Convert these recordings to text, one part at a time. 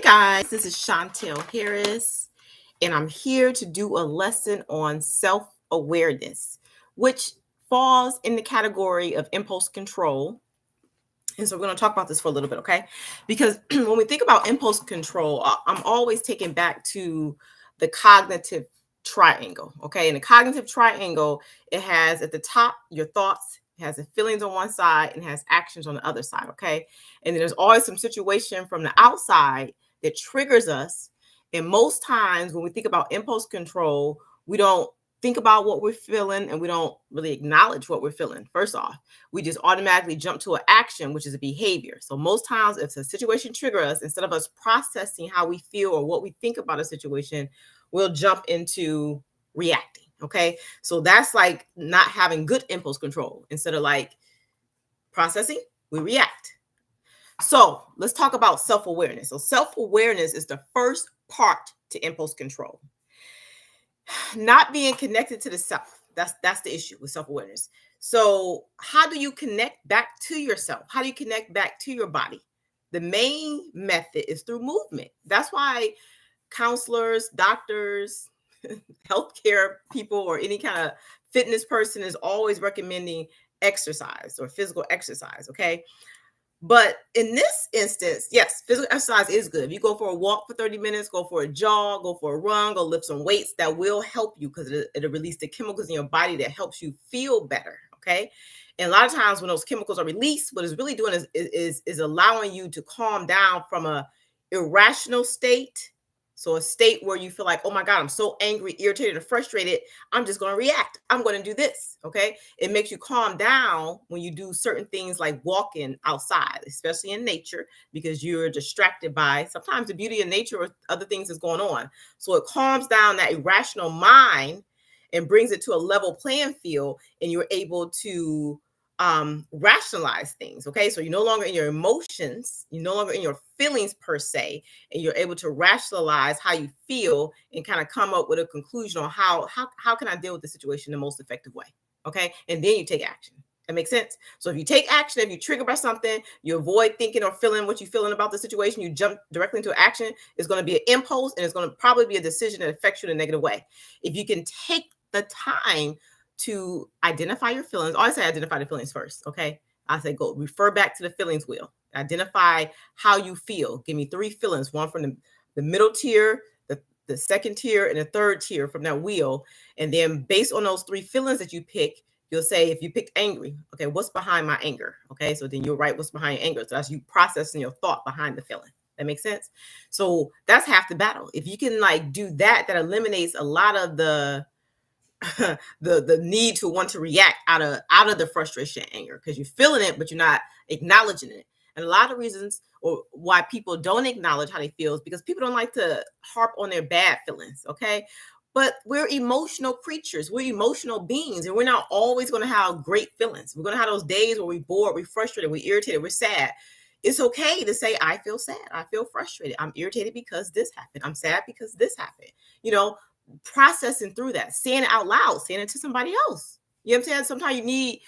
guys, this is Chantel Harris, and I'm here to do a lesson on self awareness, which falls in the category of impulse control. And so we're going to talk about this for a little bit, okay? Because when we think about impulse control, I'm always taken back to the cognitive triangle, okay? In the cognitive triangle, it has at the top your thoughts, it has the feelings on one side, and it has actions on the other side, okay? And there's always some situation from the outside that triggers us. And most times when we think about impulse control, we don't think about what we're feeling and we don't really acknowledge what we're feeling. First off, we just automatically jump to an action, which is a behavior. So most times if a situation triggers us, instead of us processing how we feel or what we think about a situation, we'll jump into reacting. Okay. So that's like not having good impulse control. Instead of like processing, we react. So let's talk about self-awareness. So self-awareness is the first part to impulse control. Not being connected to the self. That's the issue with self-awareness. So how do you connect back to yourself? How do you connect back to your body? The main method is through movement. That's why counselors, doctors, healthcare people, or any kind of fitness person is always recommending exercise or physical exercise. Okay. But in this instance, yes, physical exercise is good. If you go for a walk for 30 minutes, go for a jog, go for a run, go lift some weights, that will help you because it'll release the chemicals in your body that helps you feel better. Okay. And a lot of times when those chemicals are released, what it's really doing is allowing you to calm down from a irrational state. So a state where you feel like, oh my God, I'm so angry, irritated, or frustrated. I'm just going to react. I'm going to do this. Okay. It makes you calm down when you do certain things like walking outside, especially in nature, because you're distracted by sometimes the beauty of nature or other things that's going on. So it calms down that irrational mind and brings it to a level playing field, and you're able to rationalize things. Okay. So you're no longer in your emotions, you're no longer in your feelings per se, and you're able to rationalize how you feel and kind of come up with a conclusion on how can I deal with the situation the most effective way. Okay. And then you take action. That makes sense. So if you take action, if you trigger by something, you avoid thinking or feeling what you're feeling about the situation, you jump directly into action. It's going to be an impulse, and it's going to probably be a decision that affects you in a negative way. If you can take the time to identify your feelings, I always say identify the feelings first. Okay. I say go refer back to the feelings wheel. Identify how you feel. Give me 3 feelings, one from the middle tier, the second tier, and the third tier from that wheel. And then based on those 3 feelings that you pick, you'll say, if you picked angry, okay, what's behind my anger? Okay, so then you'll write what's behind your anger. So that's you processing your thought behind the feeling. That makes sense. So that's half the battle. If you can like do that, that eliminates a lot of the the need to want to react out of the frustration and anger, because you're feeling it but you're not acknowledging it. And a lot of reasons or why people don't acknowledge how they feel is because people don't like to harp on their bad feelings. Okay. But we're emotional creatures, we're emotional beings, and we're not always going to have great feelings. We're going to have those days where we're bored, we're frustrated, we're irritated, we're sad. It's okay to say, I feel sad, I feel frustrated, I'm irritated because this happened, I'm sad because this happened. You know, processing through that, saying it out loud, saying it to somebody else. You know what I'm saying? Sometimes you need,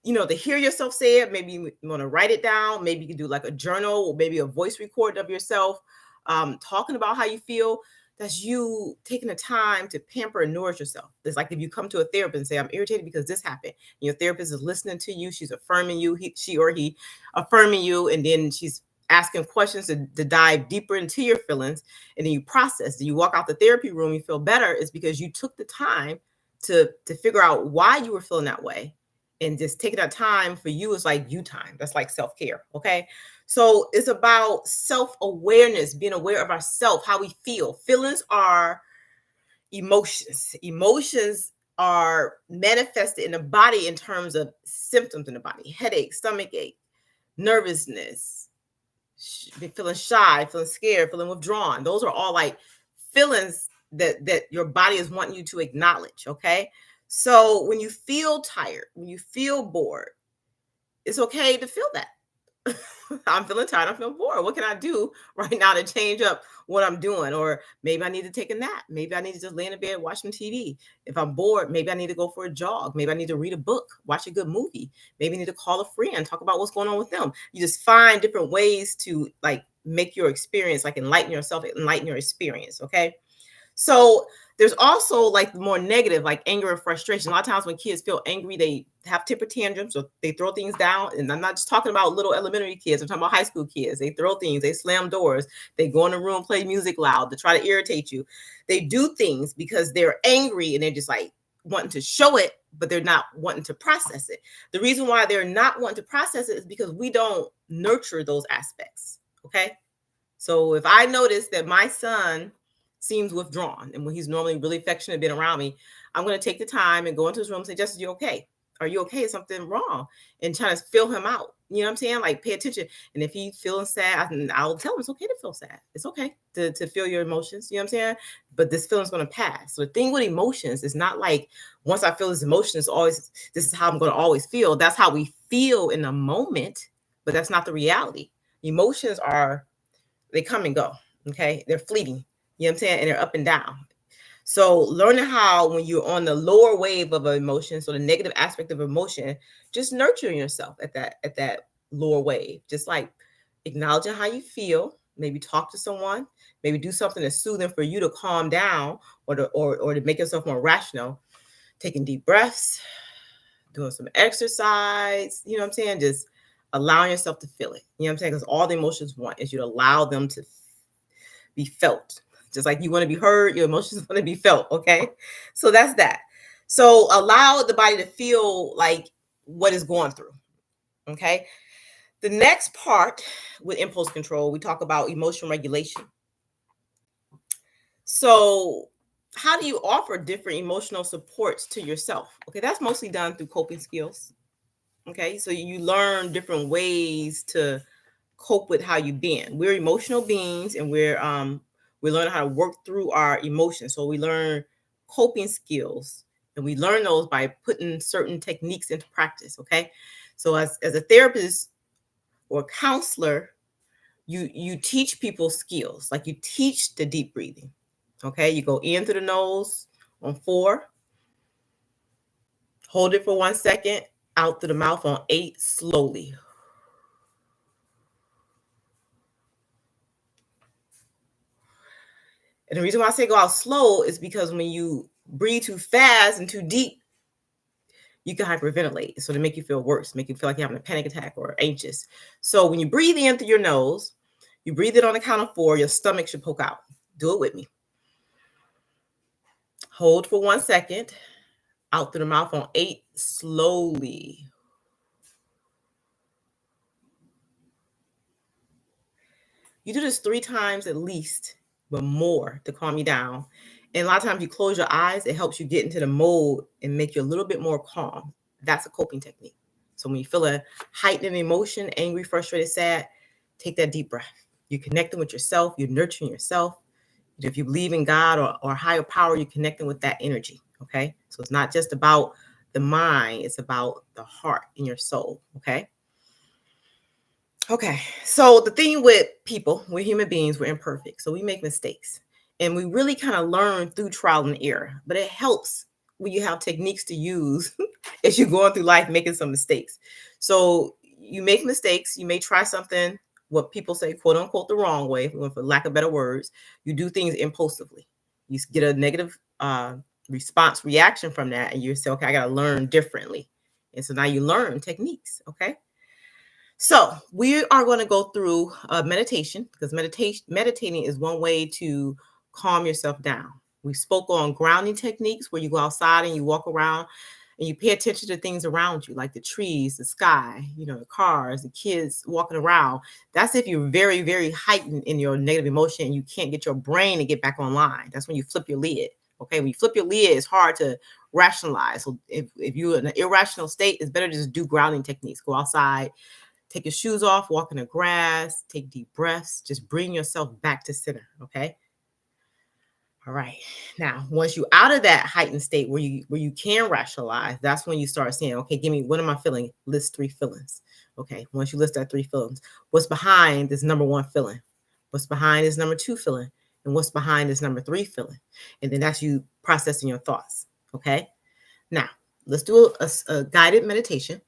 to hear yourself say it. Maybe you want to write it down. Maybe you can do like a journal or maybe a voice recording of yourself talking about how you feel. That's you taking the time to pamper and nourish yourself. It's like if you come to a therapist and say, I'm irritated because this happened. And your therapist is listening to you. She's affirming you, she or he affirming you. And then she's asking questions to dive deeper into your feelings. And then you process. You walk out the therapy room, you feel better. It's because you took the time to figure out why you were feeling that way. And just taking that time for you is like you time. That's like self-care. Okay. So it's about self-awareness, being aware of ourselves, how we feel. Feelings are emotions. Emotions are manifested in the body in terms of symptoms in the body: headache, stomach ache, nervousness, feeling shy, feeling scared, feeling withdrawn. Those are all like feelings that your body is wanting you to acknowledge. Okay. So when you feel tired, when you feel bored, it's okay to feel that. I'm feeling tired. I'm feeling bored. What can I do right now to change up what I'm doing? Or maybe I need to take a nap. Maybe I need to just lay in the bed, watch some TV. If I'm bored, maybe I need to go for a jog. Maybe I need to read a book, watch a good movie. Maybe I need to call a friend, talk about what's going on with them. You just find different ways to like make your experience, like enlighten yourself, enlighten your experience. Okay. So there's also like more negative, like anger and frustration. A lot of times when kids feel angry, they have temper tantrums or they throw things down. And I'm not just talking about little elementary kids. I'm talking about high school kids. They throw things, they slam doors, they go in the room, play music loud to try to irritate you. They do things because they're angry and they're just like wanting to show it, but they're not wanting to process it. The reason why they're not wanting to process it is because we don't nurture those aspects. Okay. So if I notice that my son seems withdrawn, and when he's normally really affectionate, been around me, I'm going to take the time and go into his room and say, Justice, you okay? Are you okay? Is something wrong? And try to feel him out. You know what I'm saying? Like pay attention. And if he's feeling sad, I'll tell him it's okay to feel sad. It's okay to feel your emotions. You know what I'm saying? But this feeling's going to pass. So the thing with emotions is not like once I feel this emotion, it's always, this is how I'm going to always feel. That's how we feel in the moment, but that's not the reality. Emotions are, they come and go. Okay. They're fleeting. You know what I'm saying? And they're up and down. So learning how when you're on the lower wave of an emotion, so the negative aspect of emotion, just nurturing yourself at that lower wave. Just like acknowledging how you feel, maybe talk to someone, maybe do something that's soothing for you to calm down or to make yourself more rational. Taking deep breaths, doing some exercise, you know what I'm saying? Just allowing yourself to feel it. You know what I'm saying? Because all the emotions want is you to allow them to be felt. Just like you want to be heard, your emotions want to be felt. Okay. So that's that. So allow the body to feel like what is going through. Okay. The next part with impulse control, we talk about emotion regulation. So, how do you offer different emotional supports to yourself? Okay. That's mostly done through coping skills. Okay. So you learn different ways to cope with how you've been. We're emotional beings and we learn how to work through our emotions. So we learn coping skills and we learn those by putting certain techniques into practice. Okay. So as a therapist or counselor, you teach people skills, like you teach the deep breathing. Okay. You go in through the nose on 4, hold it for 1 second, out through the mouth on 8, slowly. And the reason why I say go out slow is because when you breathe too fast and too deep, you can hyperventilate. So to make you feel worse, make you feel like you're having a panic attack or anxious. So when you breathe in through your nose, you breathe it on the count of 4, your stomach should poke out. Do it with me. Hold for 1 second, out through the mouth on 8, slowly. You do this 3 times at least, but more to calm you down. And a lot of times you close your eyes, it helps you get into the mode and make you a little bit more calm. That's a coping technique. So when you feel a heightened emotion, angry, frustrated, sad, take that deep breath. You're connecting with yourself, you're nurturing yourself. If you believe in God or higher power, you're connecting with that energy. Okay. So it's not just about the mind, it's about the heart and your soul. Okay. Okay, so the thing with people, we're human beings, we're imperfect, so we make mistakes. And we really kind of learn through trial and error, but it helps when you have techniques to use as you're going through life making some mistakes. So you make mistakes, you may try something, what people say, quote unquote, the wrong way, for lack of better words. You do things impulsively. You get a negative response reaction from that, and you say, okay, I got to learn differently. And so now you learn techniques, okay? So we are going to go through meditation because meditating is one way to calm yourself down. We spoke on grounding techniques where you go outside and you walk around and you pay attention to things around you, like the trees, the sky, the cars, the kids walking around. That's if you're very, very heightened in your negative emotion and you can't get your brain to get back online. That's when you flip your lid. Okay, when you flip your lid, it's hard to rationalize. So if you're in an irrational state, it's better to just do grounding techniques. Go outside. Take your shoes off, walk in the grass, take deep breaths, just bring yourself back to center, okay? All right. Now, once you're out of that heightened state where you can rationalize, that's when you start saying, okay, give me, what am I feeling? List three feelings. Okay. Once you list that three feelings, what's behind this number one feeling? What's behind is number two feeling? And what's behind is number three feeling? And then that's you processing your thoughts. Okay. Now, let's do a guided meditation.